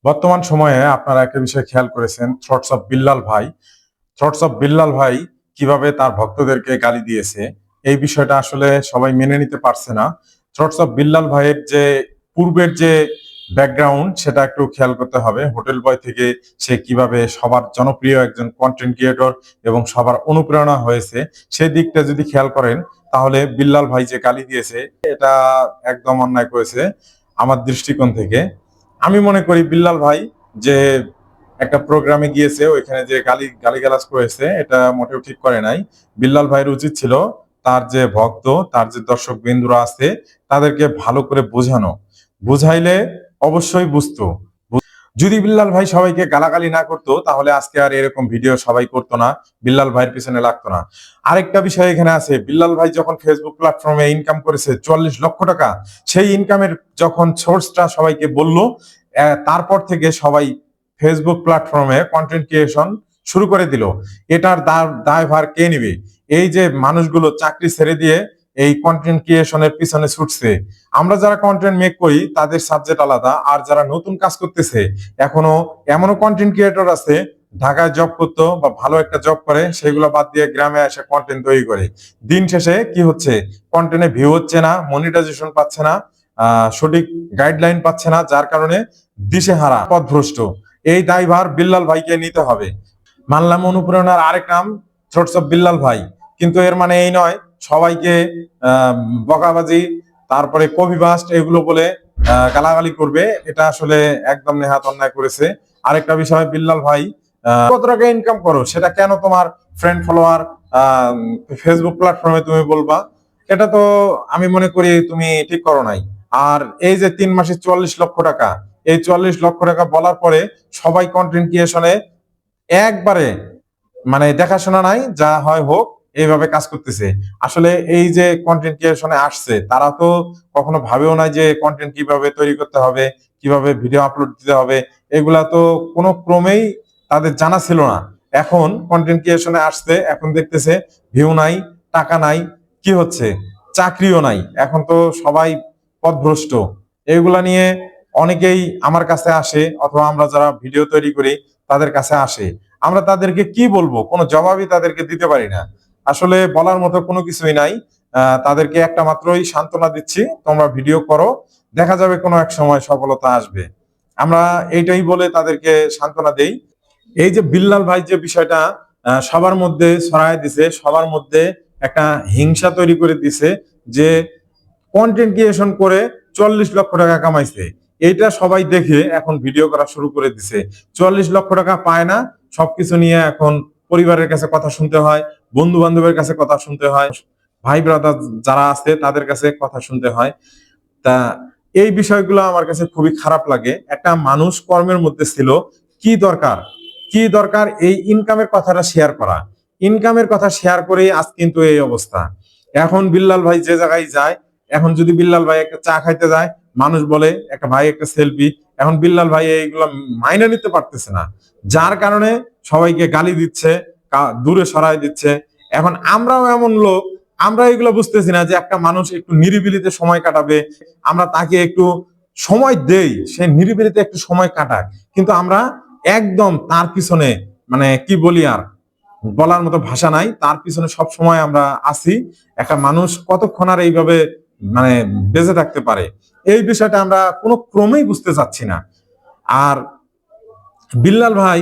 বর্তমান সময়ে আপনারা একটা বিষয় খেয়াল করেছেন, থ্রটস অফ বিল্লাল ভাই কিভাবে তার ভক্তদেরকে গালি দিয়েছে। এই বিষয়টা আসলে সবাই মেনে নিতে পারছে না। থ্রটস অফ বিল্লাল ভাইয়ের যে পূর্বের যে ব্যাকগ্রাউন্ড সেটা একটু খেয়াল করতে হবে। হোটেল বয় থেকে সে কিভাবে সবার জনপ্রিয় একজন কন্টেন্ট ক্রিয়েটর এবং সবার অনুপ্রেরণা হয়েছে, সেই দিকটা যদি খেয়াল করেন তাহলে বিল্লাল ভাই যে গালি দিয়েছে এটা একদম অন্যায় করেছে আমার দৃষ্টিকোণ থেকে। আমি মনে করি বিল্লাল ভাই যে একটা প্রোগ্রামে গিয়েছে, ওইখানে যে গালিগালাজ করেছে এটা মোটেও ঠিক করে নাই। বিল্লাল ভাইয়ের উচিত ছিল তার যে ভক্ত, তার যে দর্শক বিন্দুরা আছে তাদেরকে ভালো করে বোঝানো। বুঝাইলে অবশ্যই বুঝতো। যদি বিল্লাল ভাই সবাইকে গালাগালি না করতো তাহলে আজকে আর এরকম ভিডিও সবাই করতো না, বিল্লাল ভাইয়ের পিছনে লাগতো না। আরেকটা বিষয় এখানে আছে, বিল্লাল ভাই যখন ফেসবুক প্ল্যাটফর্মে ইনকাম করেছে 44 লক্ষ টাকা, সেই ইনকামের যখন সোর্সটা সবাইকে বলল, তারপর থেকে সবাই ফেসবুক প্ল্যাটফর্মে কন্টেন্ট ক্রিয়েশন শুরু করে দিল। এটার দায়ভার কে নিবে? এই যে মানুষগুলো চাকরি ছেড়ে দিয়ে এই কন্টেন্ট ক্রিয়েশনের পিছনে ছুটছে। আমরা যারা কন্টেন্ট মেক করি তাদের সাবজেক্ট আলাদা, আর যারা নতুন কাজ করতেছে, এখনো এমনও কন্টেন্ট ক্রিয়েটর আছে ঢাকায় জব করতো বা ভালো একটা জব করে, সেগুলো বাদ দিয়ে গ্রামে এসে কন্টেন্ট তৈরি করে। দিন শেষে কি হচ্ছে? কন্টেন্টে ভিউ হচ্ছে না, মনিটাইজেশন পাচ্ছে না, সঠিক গাইডলাইন পাচ্ছে না, যার কারণে দিশেহারা, পথভ্রষ্ট। এই দায়ভার বিল্লাল ভাইকে নিতে হবে। মানলাম অনুপ্রেরণার আরেক নাম থ্রটস অফ বিল্লাল ভাই, কিন্তু এর মানে এই নয় সবাইকে বকাবাজি, তারপরে কবিবাস্ট এগুলো বলে গালাগালি করবে। এটা আসলে একদম নেহাত অন্যায় করেছে। আরেকটা বিষয়, বিল্লাল ভাই কত টাকা ইনকাম করো সেটা কেন তোমার ফ্রেন্ড ফলোয়ার ফেসবুক প্ল্যাটফর্মে তুমি বলবা? এটা তো আমি মনে করি তুমি ঠিক করো নাই। আর এই যে 3 মাসে 44 লক্ষ টাকা, এই 44 লক্ষ টাকা বলার পরে সবাই কন্টেন্ট ক্রিয়েশনে একবারে মানে দেখাশোনা নাই, যা হয় হোক এইভাবে কাজ করতেছে। আসলে এই যে কন্টেন্ট ক্রিয়েশনে আসছে তারা তো কখনো ভাবেও না যে কন্টেন্ট কিভাবে তৈরি করতে হবে, কিভাবে ভিডিও আপলোড দিতে হবে, এগুলা তো কোনো ক্রমেই তাদের জানা ছিল না। এখন কন্টেন্ট ক্রিয়েশনে আসছে, এখন দেখতেছে ভিউ নাই, টাকা নাই, কি হচ্ছে? চাকরিও নাই, এখন তো সবাই পথভ্রষ্ট। এগুলা নিয়ে অনেকেই আমার কাছে আসে, অথবা আমরা যারা ভিডিও তৈরি করি তাদের কাছে আসে। আমরা তাদেরকে কি বলবো? কোনো জবাবই তাদেরকে দিতে পারি না। আসলে বলার মতো কোনো কিছুই নাই। তাদেরকে একটা মাত্রই সান্ত্বনা দিচ্ছি, তোমরা ভিডিও করো, দেখা যাবে কোনো এক সময় সফলতা আসবে। আমরা এইটাই বলে তাদেরকে সান্ত্বনা দেই। এই যে বিল্লাল ভাই যে বিষয়টা সবার মধ্যে ছড়ায় দিছে, সবার মধ্যে একটা হিংসা তৈরি করে দিছে যে কন্টেন্ট ক্রিয়েশন করে 44 লক্ষ টাকা কামাইছে, এইটা সবাই দেখে এখন ভিডিও করা শুরু করে দিছে। 44 লক্ষ টাকা পায় না, সবকিছু নিয়ে এখন পরিবারের কাছে কথা শুনতে হয়, বন্ধু বান্ধবের কাছে কথা শুনতে হয়, ভাই ব্রাদার যারা আছে তাদের কাছে কথা শুনতে হয়। তা এই বিষয়গুলো আমার কাছে খুবই খারাপ লাগে। একটা মানুষ কর্মের মধ্যে ছিল, কি দরকার এই ইনকামের কথাটা শেয়ার করা? ইনকামের কথা শেয়ার করেই আজ কিন্তু এই অবস্থা। এখন বিল্লাল ভাই যে জায়গায় যায়, এখন যদি বিল্লাল ভাই একটা চা খাইতে যায়, মানুষ বলে একটা ভাই একটা সেলফি। এখন বিল্লাল ভাই এইগুলো মাইনে নিতে পারতেছে না, যার কারণে সবাইকে গালি দিচ্ছে, দূরে সরাই দিচ্ছে। এখন আমরাও এমন লোক, আমরা এগুলো বুঝতেছি না যে একটা মানুষ একটু নিরিবিলিতে সময় কাটাবে, আমরা তাকে একটু সময় দেই, সে নিরিবিলিতে একটু সময় কাটাক, কিন্তু আমরা একদম তার পিছনে, মানে কি বলি আর, বলার মতো ভাষা নাই, তার পিছনে সব সময় আমরা আছি। একটা মানুষ কতক্ষণ আর এইভাবে মানে বেঁচে থাকতে পারে? এই বিষয়টা আমরা কোনো ক্রমেই বুঝতে চাচ্ছি না। আর বিল্লাল ভাই,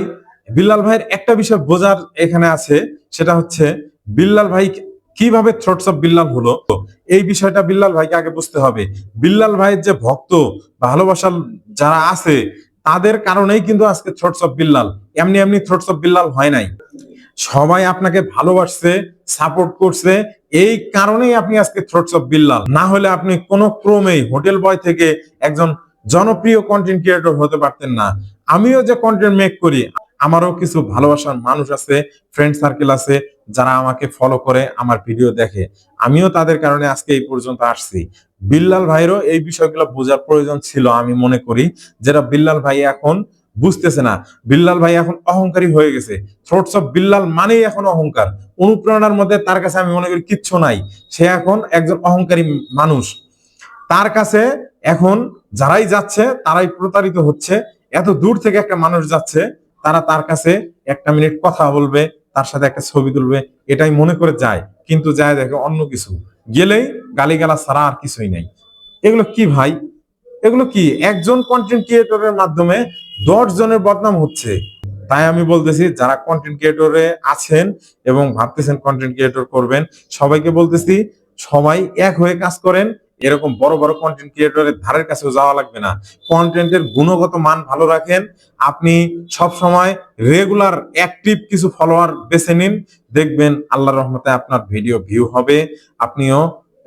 বিল্লাল ভাইয়ের একটা বিষয় বোঝার এখানে আছে, সেটা হচ্ছে বিল্লাল ভাই কিভাবে থ্রটস অফ বিল্লাল হলো, এই বিষয়টা বিল্লাল ভাইকে আগে বুঝতে হবে। বিল্লাল ভাইয়ের যে ভক্ত, ভালোবাসার যারা আছে, তাদের কারণেই কিন্তু আজকে থ্রটস অফ বিল্লাল। এমনি এমনি থ্রটস অফ বিল্লাল হয় নাই। সবাই আপনাকে ভালোবাসছে, সাপোর্ট করছে, এই কারণেই আপনি আজকে থ্রটস অফ বিল্লাল। না হলে আপনি কোনো ক্রমেই হোটেল বয় থেকে একজন জনপ্রিয় কন্টেন্ট ক্রিয়েটর হতে পারতেন না। আমিও যে কন্টেন্ট মেক করি, আমারও কিছু ভালোবাসার মানুষ আছে, ফ্রেন্ড সার্কেল আছে, যারা আমাকে ফলো করে, আমার ভিডিও দেখে। আমিও তাদের কারণে আজকে এই পর্যন্ত আসছি। বিল্লাল ভাইয়েরও এই বিষয়গুলো বোঝার প্রয়োজন ছিল আমি মনে করি, যেটা বিল্লাল ভাই এখন বুঝতেছে না। বিল্লাল ভাই এখন অহংকারী হয়ে গেছে। থ্রটস অফ বিল্লাল মানেই এখন অহংকার। অনুপ্রেরণার মধ্যে তার কাছে আমি মনে করি কিচ্ছু নাই। সে এখন একজন অহংকারী মানুষ। তার কাছে এখন যারাই যাচ্ছে তারাই প্রতারিত হচ্ছে। এত দূর থেকে একটা মানুষ যাচ্ছে, তারা তার কাছে 1 মিনিট কথা বলবে, তার সাথে একটা ছবি তুলবে, এটাই মনে করে যায়, কিন্তু যায় দেখে অন্য কিছু। গেলেই গালিগালাজ ছাড়া আর কিছুই নাই। এগুলো কি ভাই? এগুলো কি? একজন কন্টেন্ট ক্রিয়েটরের মাধ্যমে 10 জনের বদনাম হচ্ছে। তাই আমি বলতেছি, যারা কন্টেন্ট ক্রিয়েটরে আছেন এবং ভাবতেছেন কন্টেন্ট ক্রিয়েটর করবেন, সবাইকে বলতেছি সবাই এক হয়ে কাজ করেন। এরকম বড় বড় কন্টেন্ট ক্রিয়েটরের ধারের কাছেও যাওয়া লাগবে না। কন্টেন্টের গুণগত মান ভালো রাখেন। আপনি সব সময় রেগুলার অ্যাক্টিভ কিছু ফলোয়ার বেছে নিন, দেখবেন আল্লাহর রহমতে আপনার ভিডিও ভিউ হবে, আপনিও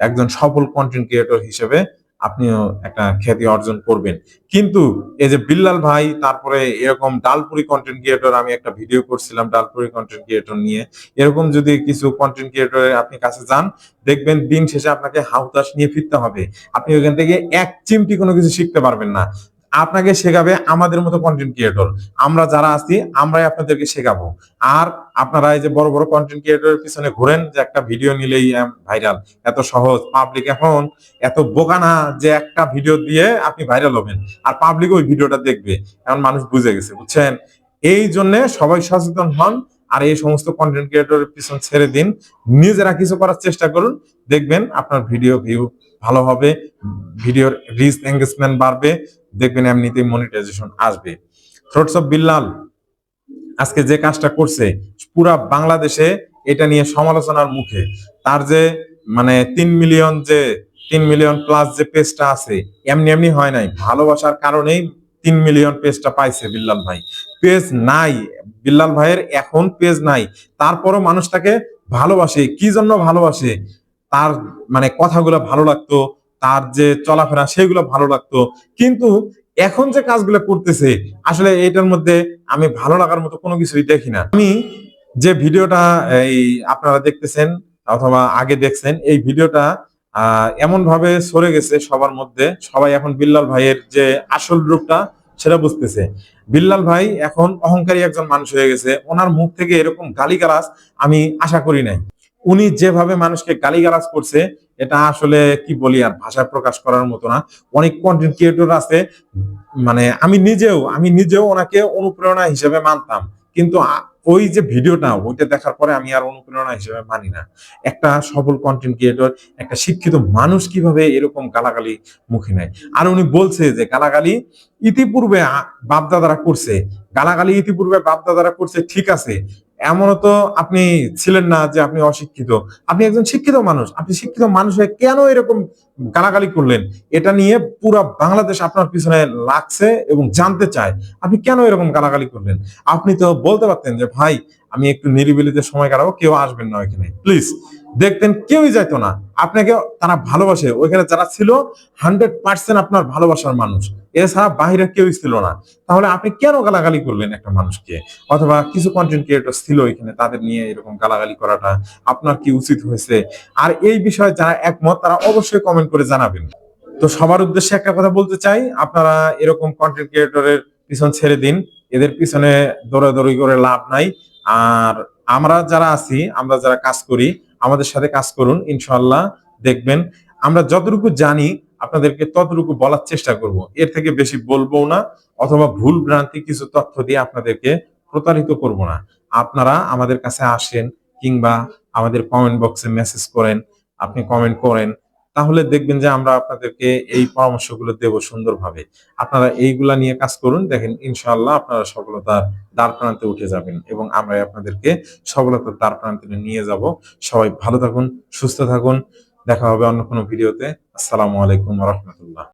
একজন সফল কন্টেন্ট ক্রিয়েটর হিসেবে আপনিও একটা খ্যাতি অর্জন করবেন। কিন্তু এই যে বিল্লাল ভাই, তারপরে এরকম ডালপুরি কন্টেন্ট ক্রিয়েটর, আমি একটা ভিডিও করছিলাম ডালপুরি কন্টেন্ট ক্রিয়েটর নিয়ে, এরকম যদি কিছু কন্টেন্ট ক্রিয়েটরের আপনি কাছে যান, দেখবেন দিন শেষে আপনাকে হাউতাশ নিয়ে ফিরতে হবে। আপনি ওইখান থেকে এক চিমটি কোনো কিছু শিখতে পারবেন না। আপনাকে শেখাবে আমাদের মতো কন্টেন্ট ক্রিয়েটর। আমরা যারা আছি আমরাই আপনাদেরকে শেখাবো। আর আপনারা এই যে বড় বড় কন্টেন্ট ক্রিয়েটরের পিছনে ঘুরেন যে একটা ভিডিও নিলেই ভাইরাল, এত সহজ। পাবলিক এখন এত বোকা না যে একটা ভিডিও দিয়ে আপনি ভাইরাল হবেন আর পাবলিক ওই ভিডিওটা দেখবে। এখন মানুষ বুঝে গেছে, বুঝছেন? এই জন্য সবাই সচেতন হন, আর এই সমস্ত কন্টেন্ট ক্রিয়েটরের পিছন ছেড়ে দিন, নিজেরা কিছু করার চেষ্টা করুন, দেখবেন আপনার ভিডিও ভিউ ভালো হবে, ভিডিওর রিচ এঙ্গেজমেন্ট বাড়বে, দেখবেন এমনিতেই মনিটাইজেশন আসবে। থ্রোটস অফ বিল্লাল আজকে যে কাজটা করছে, পুরা বাংলাদেশে এটা নিয়ে সমালোচনার মুখে। তার যে মানে 3 মিলিয়ন প্লাস যে পেজটা আছে, এমনি এমনি হয় নাই, ভালোবাসার কারণেই 3 মিলিয়ন পেজটা পাইছে বিল্লাল ভাই। পেজ নাই বিল্লাল ভাইয়ের, এখন পেজ নাই, তারপরও মানুষ তাকে ভালোবাসে। কি জন্য ভালোবাসে? তার মানে কথাগুলো ভালো লাগতো, তার যে চলাফেরা সেগুলো ভালো লাগতো। কিন্তু এখন যে কাজগুলো করতেছে, আসলে এটার মধ্যে আমি ভালো লাগার মতো কোনো কিছুই দেখি না। আমি যে ভিডিওটা এই আপনারা দেখতেছেন অথবা আগে দেখছেন, এই ভিডিওটা এমন ভাবে সরে গেছে সবার মধ্যে, সবাই এখন বিল্লাল ভাইয়ের যে আসল রূপটা সেটা বুঝতেছে। বিল্লাল ভাই এখন অহংকারী একজন মানুষ হয়ে গেছে। ওনার মুখ থেকে এরকম গালিগালাজ আমি আশা করি নাই। উনি যেভাবে মানুষকে গালিগালাজ করছে, এটা আসলে কি বলি, আর ভাষায় প্রকাশ করার মতো না। অনেক কন্টেন্ট ক্রিয়েটর আছে, মানে আমি নিজেও ওনাকে অনুপ্রেরণা হিসেবে মানতাম, কিন্তু ওই যে ভিডিওটা ওইটা দেখার পরে আমি আর অনুপ্রেরণা হিসেবে মানি না। একটা সফল কন্টেন্ট ক্রিয়েটর, একটা শিক্ষিত মানুষ কিভাবে এরকম গালাগালি মুখে নেয়? আর উনি বলছে যে গালাগালি ইতিপূর্বে বাপদাদারা করছে, গালাগালি ইতিপূর্বে বাপদাদারা করছে, ঠিক আছে। এমনও তো আপনি ছিলেন না যে আপনি অশিক্ষিত, আপনি একজন শিক্ষিত মানুষ। আপনি শিক্ষিত মানুষ হয়ে কেন এরকম গালাগালি করলেন? এটা নিয়ে পুরো বাংলাদেশ আপনার পিছনে লাগছে এবং জানতে চায় আপনি কেন এরকম গালাগালি করলেন। আপনি তো বলতে পারতেন যে ভাই আমি একটু নিরিবিলিতে সময় কাটাবো, কেউ আসবেন না ওইখানে প্লিজ। দেখতেন কেউই যাইতো না, আপনাকে তারা ভালোবাসে। ওইখানে যারা ছিল 100% আপনার ভালোবাসার মানুষ, এছাড়া বাহিরে কেউই ছিল না। তাহলে আপনি কেন গালাগালি করলেন একটা মানুষকে? অথবা কিছু কন্টেন্ট ক্রিয়েটর ছিল এখানে, তাদের নিয়ে এরকম গালাগালি করাটা আপনার কি উচিত হয়েছে? আর এই বিষয়ে যারা একমত তারা অবশ্যই কমেন্ট করে জানাবেন। তো সবার উদ্দেশ্যে একটা কথা বলতে চাই, আপনারা এরকম কন্টেন্ট ক্রিয়েটরের পিছন ছেড়ে দিন, এদের পিছনে দৌড়াদৌড়ি করে লাভ নাই। আর আমরা যারা আছি, আমরা যারা কাজ করি, আমাদের সাথে কাজ করুন, ইনশাআল্লাহ দেখবেন আমরা যতটুকু জানি আপনাদেরকে ততটুকু বলার চেষ্টা করব। এর থেকে বেশি বলবো না, অথবা ভুল ভ্রান্তি কিছু তথ্য দিয়ে আপনাদেরকে প্রতারিত করব না। আপনারা আমাদের কাছে আসেন, কিংবা আমাদের কমেন্ট বক্সে মেসেজ করেন, আপনি কমেন্ট করেন, তাহলে দেখবেন যে আমরা আপনাদেরকে এই পরামর্শগুলো দেব সুন্দরভাবে। আপনারা এইগুলা নিয়ে কাজ করুন, দেখেন ইনশাআল্লাহ আপনারা সফলতার দ্বার প্রান্তে উঠে যাবেন এবং আমরা আপনাদেরকে সফলতার দ্বার প্রান্তে নিয়ে যাব। সবাই ভালো থাকুন, সুস্থ থাকুন, দেখা হবে অন্য কোনো ভিডিওতে। আসসালামু আলাইকুম ওয়া রাহমাতুল্লাহ।